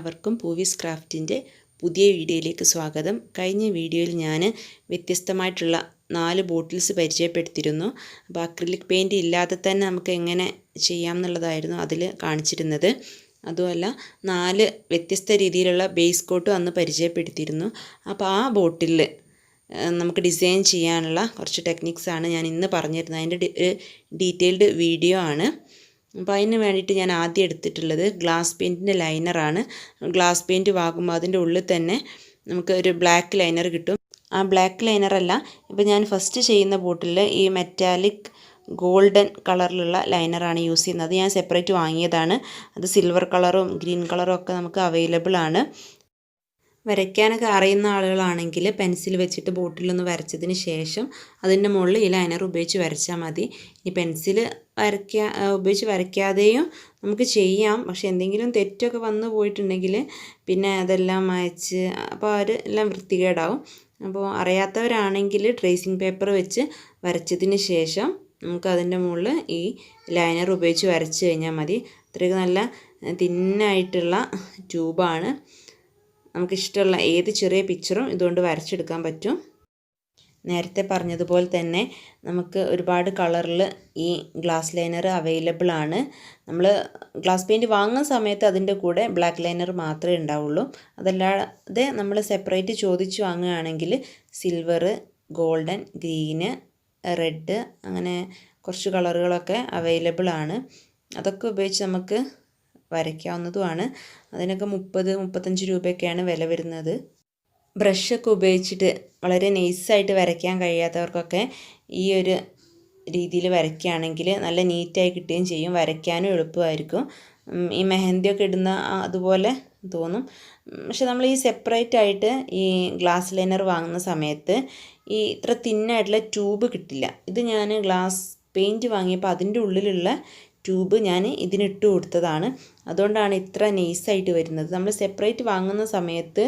എല്ലാവർക്കും പൂവിസ് ക്രാഫ്റ്റിൻ്റെ പുതിയ വീഡിയോയിലേക്ക് സ്വാഗതം. കഴിഞ്ഞ വീഡിയോയിൽ ഞാൻ വ്യത്യസ്തമായിട്ടുള്ള 4 ബോട്ടിൽസ് പരിചയപ്പെടുത്തിയിരുന്നു. അപ്പോൾ അക്രിലിക് പെയിൻറ്റ് ഇല്ലാതെ തന്നെ നമുക്ക് എങ്ങനെ ചെയ്യാം എന്നുള്ളതായിരുന്നു അതിൽ കാണിച്ചിരുന്നത്. അതുമല്ല 4 വ്യത്യസ്ത രീതിയിലുള്ള ബേസ് കോട്ടും അന്ന് പരിചയപ്പെടുത്തിയിരുന്നു. അപ്പോൾ ആ ബോട്ടിലിൽ നമുക്ക് ഡിസൈൻ ചെയ്യാനുള്ള കുറച്ച് ടെക്നിക്സാണ് ഞാൻ ഇന്ന് പറഞ്ഞിരുന്നത്. അതിൻ്റെ ഡീറ്റെയിൽഡ് വീഡിയോ ആണ്. അപ്പോൾ അതിന് വേണ്ടിയിട്ട് ഞാൻ ആദ്യം എടുത്തിട്ടുള്ളത് ഗ്ലാസ് പെയിൻറ്റിൻ്റെ ലൈനറാണ്. ഗ്ലാസ് പെയിൻറ്റ് വാങ്ങുമ്പോൾ അതിൻ്റെ ഉള്ളിൽ തന്നെ നമുക്ക് ഒരു ബ്ലാക്ക് ലൈനർ കിട്ടും. ആ ബ്ലാക്ക് ലൈനറല്ല, ഇപ്പോൾ ഞാൻ ഫസ്റ്റ് ചെയ്യുന്ന ബോട്ടിൽ ഈ മെറ്റാലിക് ഗോൾഡൻ കളറിലുള്ള ലൈനറാണ് യൂസ് ചെയ്യുന്നത്. ഞാൻ സെപ്പറേറ്റ് വാങ്ങിയതാണ്. അത് സിൽവർ കളറും ഗ്രീൻ കളറും ഒക്കെ നമുക്ക് അവൈലബിൾ ആണ്. വരയ്ക്കാനൊക്കെ അറിയുന്ന ആളുകളാണെങ്കിൽ പെൻസിൽ വെച്ചിട്ട് ബോട്ടിലൊന്ന് വരച്ചതിന് ശേഷം അതിൻ്റെ മുകളിൽ ഈ ലൈനർ ഉപയോഗിച്ച് വരച്ചാൽ മതി. ഈ പെൻസിൽ ഉപയോഗിച്ച് വരയ്ക്കാതെയും നമുക്ക് ചെയ്യാം. പക്ഷേ എന്തെങ്കിലും തെറ്റൊക്കെ വന്നു പോയിട്ടുണ്ടെങ്കിൽ പിന്നെ അതെല്ലാം മായ്ച്ച് അപ്പോൾ എല്ലാം വൃത്തികേടാവും. അപ്പോൾ അറിയാത്തവരാണെങ്കിൽ ട്രേസിങ് പേപ്പർ വെച്ച് വരച്ചതിന് ശേഷം നമുക്ക് അതിൻ്റെ മുകളിൽ ഈ ലൈനർ ഉപയോഗിച്ച് വരച്ച് കഴിഞ്ഞാൽ മതി. അത്രയ്ക്ക് നല്ല തിന്നായിട്ടുള്ള ട്യൂബാണ്. നമുക്കിഷ്ടമുള്ള ഏത് ചെറിയ പിക്ചറും ഇതുകൊണ്ട് വരച്ചെടുക്കാൻ പറ്റും. നേരത്തെ പറഞ്ഞതുപോലെ തന്നെ നമുക്ക് ഒരുപാട് കളറിൽ ഈ ഗ്ലാസ് ലൈനർ അവൈലബിൾ ആണ്. നമ്മൾ ഗ്ലാസ് പെയിൻറ്റ് വാങ്ങുന്ന സമയത്ത് അതിൻ്റെ കൂടെ ബ്ലാക്ക് ലൈനർ മാത്രമേ ഉണ്ടാവുള്ളൂ. അതല്ലാതെ നമ്മൾ സെപ്പറേറ്റ് ചോദിച്ച് വാങ്ങുകയാണെങ്കിൽ സിൽവർ, ഗോൾഡൻ, ഗ്രീന്, റെഡ് അങ്ങനെ കുറച്ച് കളറുകളൊക്കെ അവൈലബിൾ ആണ്. അതൊക്കെ ഉപയോഗിച്ച് നമുക്ക് വരയ്ക്കാവുന്നതുമാണ്. അതിനൊക്കെ 30-35 രൂപയൊക്കെയാണ് വില വരുന്നത്. ബ്രഷൊക്കെ ഉപയോഗിച്ചിട്ട് വളരെ നൈസായിട്ട് വരയ്ക്കാൻ കഴിയാത്തവർക്കൊക്കെ ഈ ഒരു രീതിയിൽ വരയ്ക്കുകയാണെങ്കിൽ നല്ല നീറ്റായി കിട്ടുകയും ചെയ്യും. വരയ്ക്കാനും എളുപ്പമായിരിക്കും. ഈ മെഹന്തിയൊക്കെ ഇടുന്ന അതുപോലെ തോന്നും. പക്ഷെ നമ്മൾ ഈ സെപ്പറേറ്റ് ആയിട്ട് ഈ ഗ്ലാസ് ലൈനർ വാങ്ങുന്ന സമയത്ത് ഈ ഇത്ര തിന്നായിട്ടുള്ള ട്യൂബ് കിട്ടില്ല. ഇത് ഞാൻ ഗ്ലാസ് പെയിൻറ്റ് വാങ്ങിയപ്പോൾ അതിൻ്റെ ഉള്ളിലുള്ള ട്യൂബ് ഞാൻ ഇതിനിട്ട് കൊടുത്തതാണ്. അതുകൊണ്ടാണ് ഇത്ര നൈസായിട്ട് വരുന്നത്. നമ്മൾ സെപ്പറേറ്റ് വാങ്ങുന്ന സമയത്ത്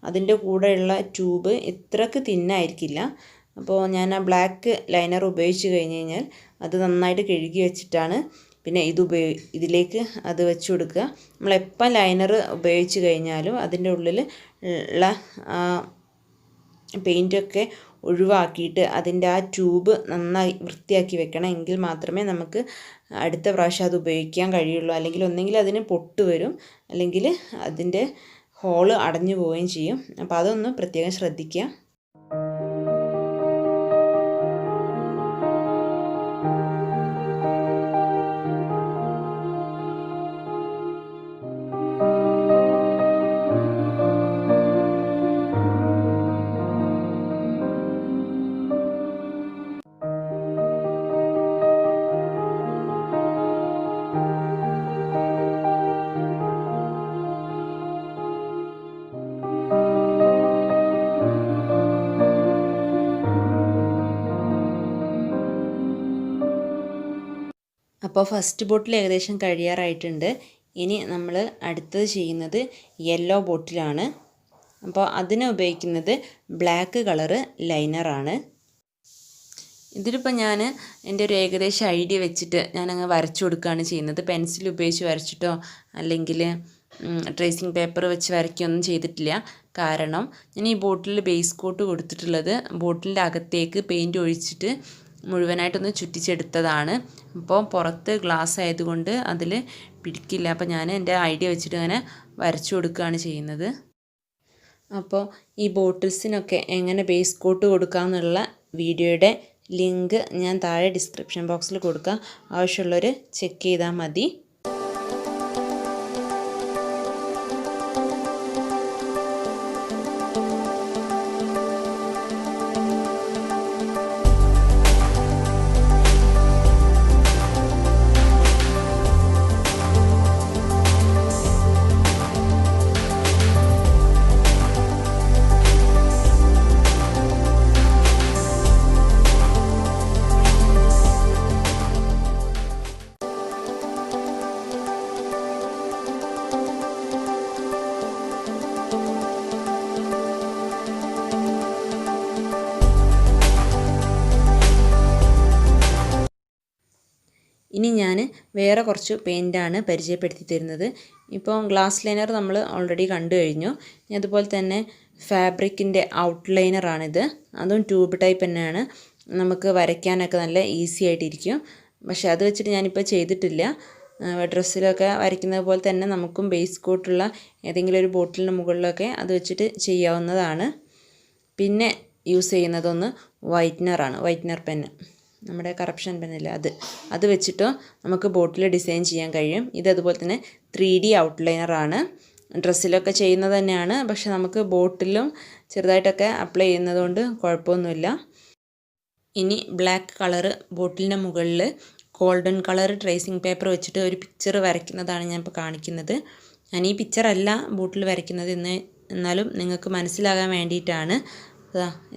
അതിൻ്റെ കൂടെയുള്ള ട്യൂബ് ഇത്രക്ക് തിന്നായിരിക്കില്ല. അപ്പോൾ ഞാൻ ആ ബ്ലാക്ക് ലൈനർ ഉപയോഗിച്ച് കഴിഞ്ഞ് കഴിഞ്ഞാൽ അത് നന്നായിട്ട് കഴുകി വെച്ചിട്ടാണ് പിന്നെ ഇതിലേക്ക് അത് വെച്ച് കൊടുക്കുക. നമ്മളെപ്പം ലൈനർ ഉപയോഗിച്ച് കഴിഞ്ഞാലും അതിൻ്റെ ഉള്ളിൽ ഉള്ള പെയിൻറ്റൊക്കെ ഒഴിവാക്കിയിട്ട് അതിൻ്റെ ആ ട്യൂബ് നന്നായി വൃത്തിയാക്കി വെക്കണം. എങ്കിൽ മാത്രമേ നമുക്ക് അടുത്ത പ്രാവശ്യം അത് ഉപയോഗിക്കാൻ കഴിയുള്ളൂ. അല്ലെങ്കിൽ ഒന്നെങ്കിൽ അതിന് പൊട്ട് വരും, അല്ലെങ്കിൽ അതിൻ്റെ ഹോള് അടഞ്ഞു പോവുകയും ചെയ്യും. അപ്പോൾ അതൊന്ന് പ്രത്യേകം ശ്രദ്ധിക്കുക. അപ്പോൾ ഫസ്റ്റ് ബോട്ടിൽ ഏകദേശം കഴിയാറായിട്ടുണ്ട്. ഇനി നമ്മൾ അടുത്തത് ചെയ്യുന്നത് യെല്ലോ ബോട്ടിലാണ്. അപ്പോൾ അതിന് ഉപയോഗിക്കുന്നത് ബ്ലാക്ക് കളറ് ലൈനറാണ്. ഇതിലിപ്പോൾ ഞാൻ എൻ്റെ ഒരു ഏകദേശം ഐഡിയ വെച്ചിട്ട് ഞാനങ്ങ് വരച്ചു കൊടുക്കുകയാണ് ചെയ്യുന്നത്. പെൻസിൽ ഉപയോഗിച്ച് വരച്ചിട്ടോ അല്ലെങ്കിൽ ട്രേസിങ് പേപ്പർ വെച്ച് വരയ്ക്കുകയൊന്നും ചെയ്തിട്ടില്ല. കാരണം ഞാൻ ഈ ബോട്ടിൽ ബേസ് കോട്ട് കൊടുത്തിട്ടുള്ളത് ബോട്ടിലിൻ്റെ അകത്തേക്ക് പെയിൻറ്റ് ഒഴിച്ചിട്ട് മുഴുവനായിട്ടൊന്ന് ചുറ്റിച്ചെടുത്തതാണ്. അപ്പോൾ പുറത്ത് ഗ്ലാസ് ആയതുകൊണ്ട് അതിൽ പിടിക്കില്ല. അപ്പോൾ ഞാൻ എൻ്റെ ഐഡിയ വെച്ചിട്ട് അങ്ങനെ വരച്ചു കൊടുക്കുകയാണ് ചെയ്യുന്നത്. അപ്പോൾ ഈ ബോട്ടിൽസിനൊക്കെ എങ്ങനെ ബേസ് കോട്ട് കൊടുക്കാമെന്നുള്ള വീഡിയോയുടെ ലിങ്ക് ഞാൻ താഴെ ഡിസ്ക്രിപ്ഷൻ ബോക്സിൽ കൊടുക്കാം. ആവശ്യമുള്ളവർ ചെക്ക് ചെയ്താൽ മതി. ഇനി ഞാൻ വേറെ കുറച്ച് പെയിൻ്റാണ് പരിചയപ്പെടുത്തി തരുന്നത്. ഇപ്പോൾ ഗ്ലാസ് ലൈനർ നമ്മൾ ഓൾറെഡി കണ്ടു കഴിഞ്ഞു. അതുപോലെ തന്നെ ഫാബ്രിക്കിൻ്റെ ഔട്ട്ലൈനറാണിത്. അതും ട്യൂബ് ടൈപ്പ് തന്നെയാണ്. നമുക്ക് വരയ്ക്കാനൊക്കെ നല്ല ഈസി ആയിട്ടിരിക്കും. പക്ഷേ അത് വെച്ചിട്ട് ഞാനിപ്പോൾ ചെയ്തിട്ടില്ല. ഡ്രസ്സിലൊക്കെ വരയ്ക്കുന്നത് പോലെ തന്നെ നമുക്കും ബേസ് കോട്ടുള്ള ഏതെങ്കിലും ഒരു ബോട്ടിലിന് മുകളിലൊക്കെ അത് വെച്ചിട്ട് ചെയ്യാവുന്നതാണ്. പിന്നെ യൂസ് ചെയ്യുന്നതൊന്ന് വൈറ്റ്നറാണ്. വൈറ്റ്നർ പെന്ന്, നമ്മുടെ കറപ്ഷൻ പെന്നില്ല, അത് വെച്ചിട്ടോ നമുക്ക് ബോട്ടിൽ ഡിസൈൻ ചെയ്യാൻ കഴിയും. ഇതതുപോലെ തന്നെ 3D ഔട്ട്ലൈനറാണ്. ഡ്രസ്സിലൊക്കെ ചെയ്യുന്നത് തന്നെയാണ്. പക്ഷെ നമുക്ക് ബോട്ടിലും ചെറുതായിട്ടൊക്കെ അപ്ലൈ ചെയ്യുന്നതുകൊണ്ട് കുഴപ്പമൊന്നുമില്ല. ഇനി ബ്ലാക്ക് കളറ് ബോട്ടിലിൻ്റെ മുകളിൽ ഗോൾഡൻ കളർ ട്രേസിങ് പേപ്പർ വെച്ചിട്ട് ഒരു പിക്ചർ വരയ്ക്കുന്നതാണ് ഞാൻ ഇപ്പോൾ കാണിക്കുന്നത്. ഞാൻ ഈ പിക്ചറല്ല ബോട്ടിൽ വരയ്ക്കുന്നത് എന്നാലും നിങ്ങൾക്ക് മനസ്സിലാകാൻ വേണ്ടിയിട്ടാണ്.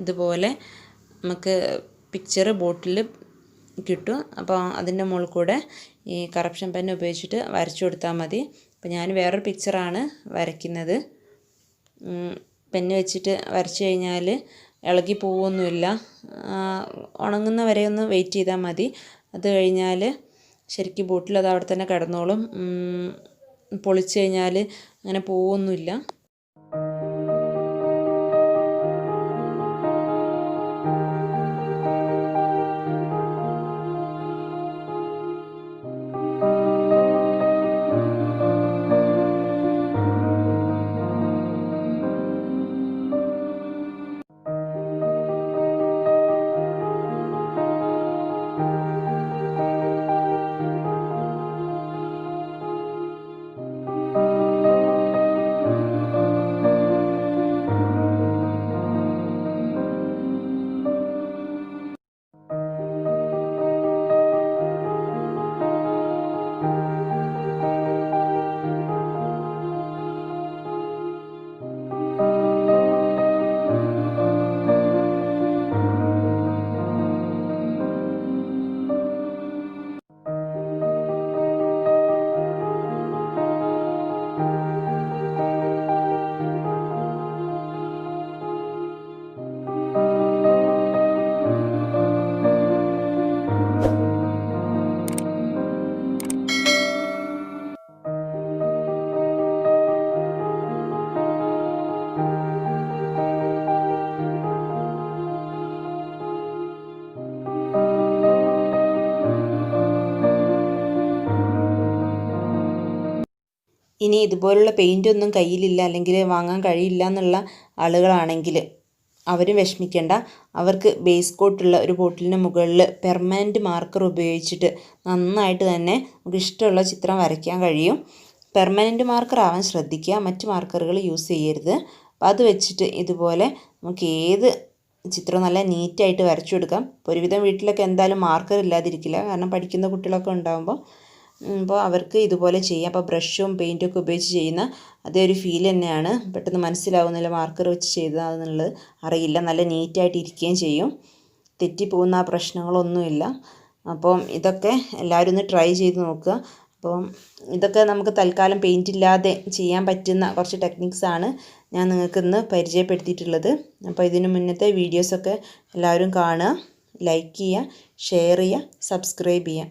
ഇതുപോലെ നമുക്ക് പിക്ചർ ബോട്ടിൽ കിട്ടും. അപ്പോൾ അതിൻ്റെ മുകളിൽ കൂടെ ഈ കറപ്ഷൻ പെൻ ഉപയോഗിച്ചിട്ട് വരച്ചു കൊടുത്താൽ മതി. അപ്പോൾ ഞാൻ വേറൊരു പിക്ചറാണ് വരയ്ക്കുന്നത്. പെന്ന് വെച്ചിട്ട് വരച്ചു കഴിഞ്ഞാൽ ഇളകി പോവുമൊന്നുമില്ല. ഉണങ്ങുന്ന വരെ ഒന്ന് വെയിറ്റ് ചെയ്താൽ മതി. അത് കഴിഞ്ഞാൽ ശരിക്കും ബോട്ടിൽ അത് അവിടെ തന്നെ കിടന്നോളും. പൊളിച്ച് കഴിഞ്ഞാൽ അങ്ങനെ പോവുമൊന്നുമില്ല. ഇനി ഇതുപോലുള്ള പെയിൻ്റൊന്നും കയ്യിലില്ല അല്ലെങ്കിൽ വാങ്ങാൻ കഴിയില്ല എന്നുള്ള ആളുകളാണെങ്കിൽ അവരും വിഷമിക്കേണ്ട. അവർക്ക് ബേസ് കോട്ടുള്ള ഒരു ബോട്ടിലിന് മുകളിൽ പെർമനൻറ്റ് മാർക്കർ ഉപയോഗിച്ചിട്ട് നന്നായിട്ട് തന്നെ നമുക്ക് ഇഷ്ടമുള്ള ചിത്രം വരയ്ക്കാൻ കഴിയും. പെർമനൻറ്റ് മാർക്കർ ആവാൻ ശ്രദ്ധിക്കുക, മറ്റ് മാർക്കറുകൾ യൂസ് ചെയ്യരുത്. അപ്പോൾ അത് വെച്ചിട്ട് ഇതുപോലെ നമുക്ക് ഏത് ചിത്രം നല്ല നീറ്റായിട്ട് വരച്ചു കൊടുക്കാം. ഒരുവിധം വീട്ടിലൊക്കെ എന്തായാലും മാർക്കർ ഇല്ലാതിരിക്കില്ല, കാരണം പഠിക്കുന്ന കുട്ടികളൊക്കെ ഉണ്ടാകുമ്പോൾ അപ്പോൾ അവർക്ക് ഇതുപോലെ ചെയ്യാം. അപ്പോൾ ബ്രഷും പെയിൻറ്റും ഒക്കെ ഉപയോഗിച്ച് ചെയ്യുന്ന അതേ ഒരു ഫീൽ തന്നെയാണ്. പെട്ടെന്ന് മനസ്സിലാവുന്നില്ല മാർക്കർ വെച്ച് ചെയ്തതാണെന്നുള്ളത് അറിയില്ല. നല്ല നീറ്റായിട്ട് ഇരിക്കുകയും ചെയ്യും, തെറ്റിപ്പോകുന്ന ആ പ്രശ്നങ്ങളൊന്നുമില്ല. അപ്പം ഇതൊക്കെ എല്ലാവരും ഒന്ന് ട്രൈ ചെയ്ത് നോക്കുക. അപ്പം ഇതൊക്കെ നമുക്ക് തൽക്കാലം പെയിൻ്റ് ഇല്ലാതെ ചെയ്യാൻ പറ്റുന്ന കുറച്ച് ടെക്നിക്സാണ് ഞാൻ നിങ്ങൾക്ക് ഇന്ന് പരിചയപ്പെടുത്തിയിട്ടുള്ളത്. അപ്പോൾ ഇതിന് മുന്നത്തെ വീഡിയോസൊക്കെ എല്ലാവരും കാണുക, ലൈക്ക് ചെയ്യുക, ഷെയർ ചെയ്യുക, സബ്സ്ക്രൈബ് ചെയ്യുക.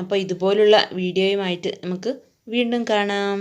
അപ്പോൾ ഇതുപോലുള്ള വീഡിയോയുമായിട്ട് നമുക്ക് വീണ്ടും കാണാം.